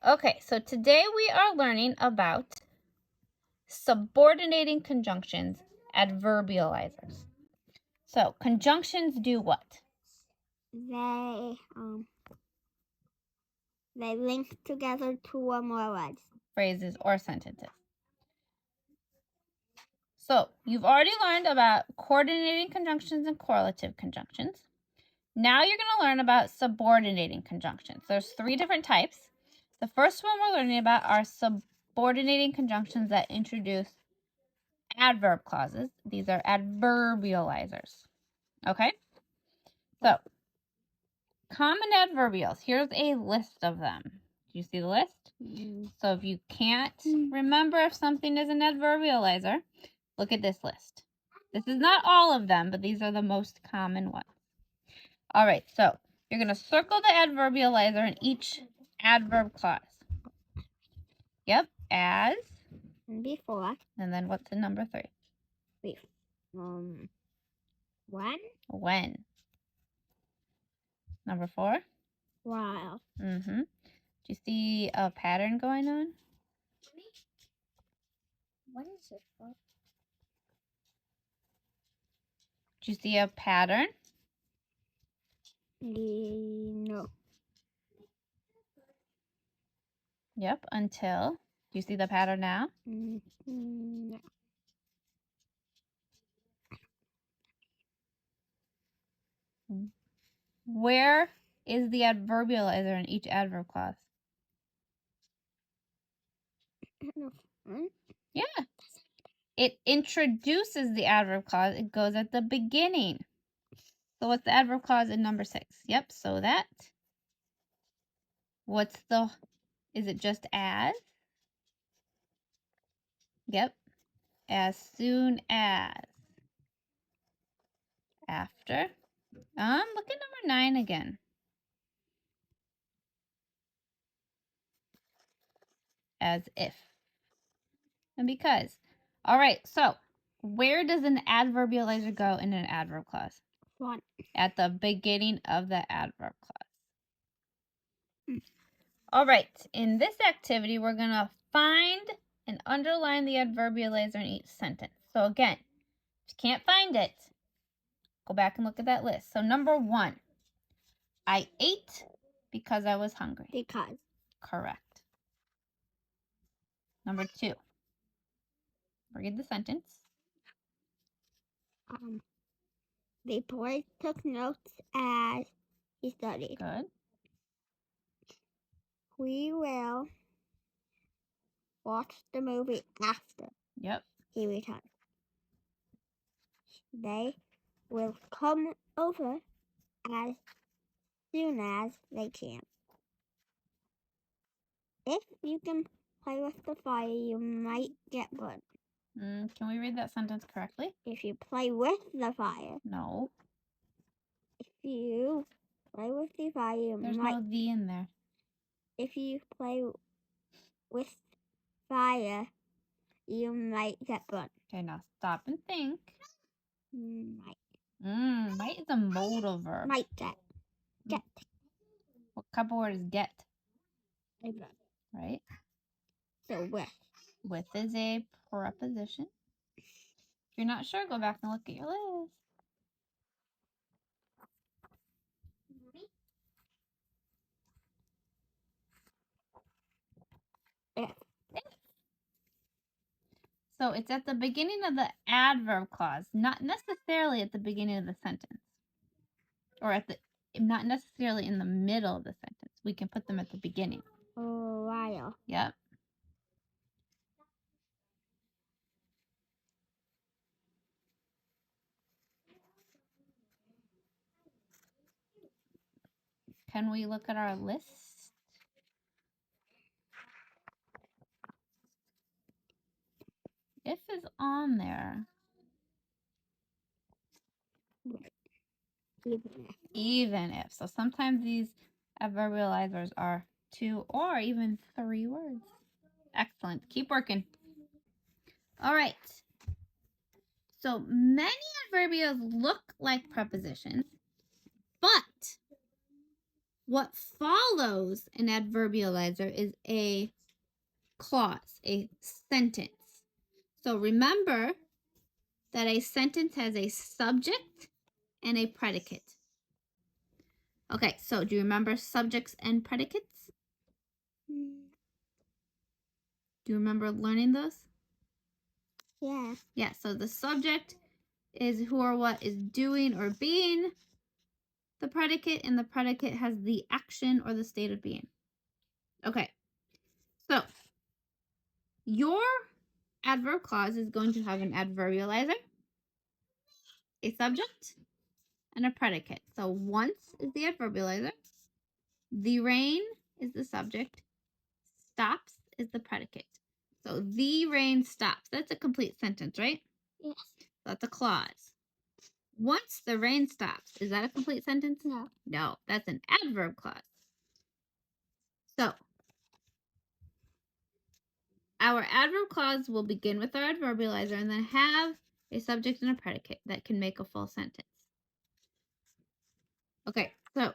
Okay, so today we are learning about subordinating conjunctions, adverbializers. So conjunctions do what? They link together two or more words. Phrases or sentences. So you've already learned about coordinating conjunctions and correlative conjunctions. Now you're going to learn about subordinating conjunctions. There's 3 different types. The first one we're learning about are subordinating conjunctions that introduce adverb clauses. These are adverbializers. Okay? So, common adverbials. Here's a list of them. Do you see the list? So if you can't remember if something is an adverbializer, look at this list. This is not all of them, but these are the most common ones. All right, so you're going to circle the adverbializer in each adverb clause. Yep, as. Before. And then what's the number 3? When. Number 4? While. Mm-hmm. Do you see a pattern going on? What is it for? Do you see a pattern? No. Yep, until. Do you see the pattern now? No. Where is the adverbializer in each adverb clause? Yeah. It introduces the adverb clause. It goes at the beginning. So what's the adverb clause in number 6? Yep, so that. Is it just as? Yep. As soon as. After. Look at number 9 again. As if. And because. All right, so where does an adverbializer go in an adverb clause? One. At the beginning of the adverb clause. All right, in this activity, we're going to find and underline the adverbializer in each sentence. So again, if you can't find it, go back and look at that list. So number 1, I ate because I was hungry. Because. Correct. Number 2, read the sentence. The boy took notes as he studied. Good. We will watch the movie after. Yep. He returned. They will come over as soon as they can. If you can play with the fire, you might get burnt. Can we read that sentence correctly? If you play with the fire. No. If you play with the fire, you There's might. no the in there. If you play with fire, you might get burnt. Okay, now stop and think. Might. Might is a modal verb. Might get. Get. What type of word is get? Verb. Right? So with. With is a preposition. If you're not sure, go back and look at your list. If. So it's at the beginning of the adverb clause, not necessarily at the beginning of the sentence. Or not necessarily in the middle of the sentence. We can put them at the beginning. While. Yep. Can we look at our list? If is on there. Even if. So sometimes these adverbializers are 2 or even 3 words. Excellent. Keep working. All right. So many adverbials look like prepositions, but what follows an adverbializer is a clause, a sentence. So remember that a sentence has a subject and a predicate. Okay, so do you remember subjects and predicates? Mm, Do you remember learning those? yeah. Yeah, so the subject is who or what is doing or being the predicate, and the predicate has the action or the state of being. Okay, so your adverb clause is going to have an adverbializer, a subject, and a predicate. So once is the adverbializer, the rain is the subject, stops is the predicate. So the rain stops. That's a complete sentence, right? Yes. That's a clause. Once the rain stops, is that a complete sentence? No. No, that's an adverb clause. So our adverb clause will begin with our adverbializer and then have a subject and a predicate that can make a full sentence. Okay, so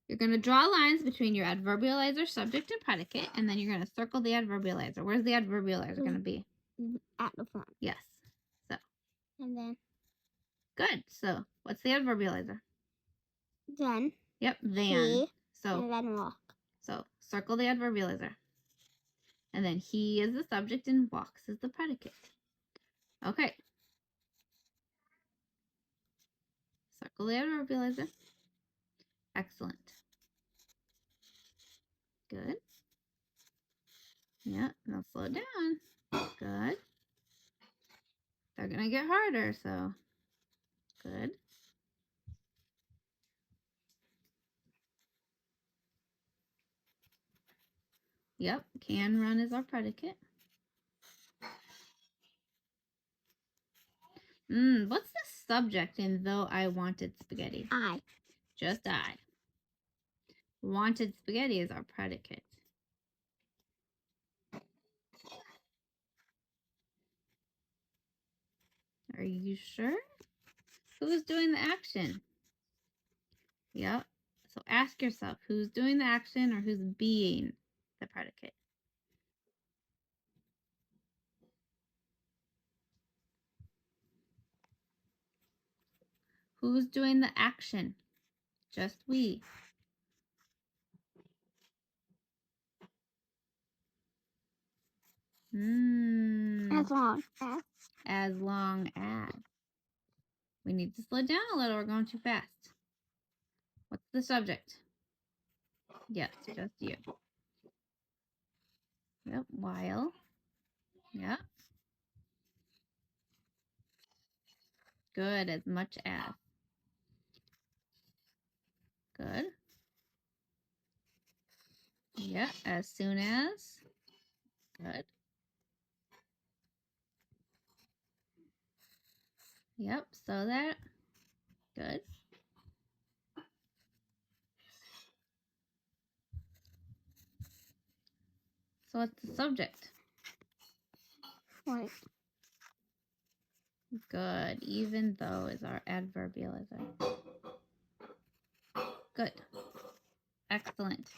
you're going to draw lines between your adverbializer, subject, and predicate, and then you're going to circle the adverbializer. Where's the adverbializer going to be? At the front. Yes. So. And then. Good. So what's the adverbializer? Then. Yep, than. He, So. and then walk. So circle the adverbializer. And then he is the subject and walks is the predicate. Okay. Circle the adverbializer. Excellent. Good. Yeah, now slow down. Good. They're going to get harder, so good. Yep, can run is our predicate. What's the subject in though I wanted spaghetti? I. Just I. Wanted spaghetti is our predicate. Are you sure? Who's doing the action? Yep. So ask yourself, who's doing the action or who's being the predicate? Who's doing the action? Just we. As long as. As long as. We need to slow down a little. We're going too fast. What's the subject? Yes, just you. Yep, while. Yep. Good, as much as. Good. Yep, as soon as. Good. Yep, so that. Good. So what's the subject? Right. Good. Even though is our adverbializer. Good. Excellent.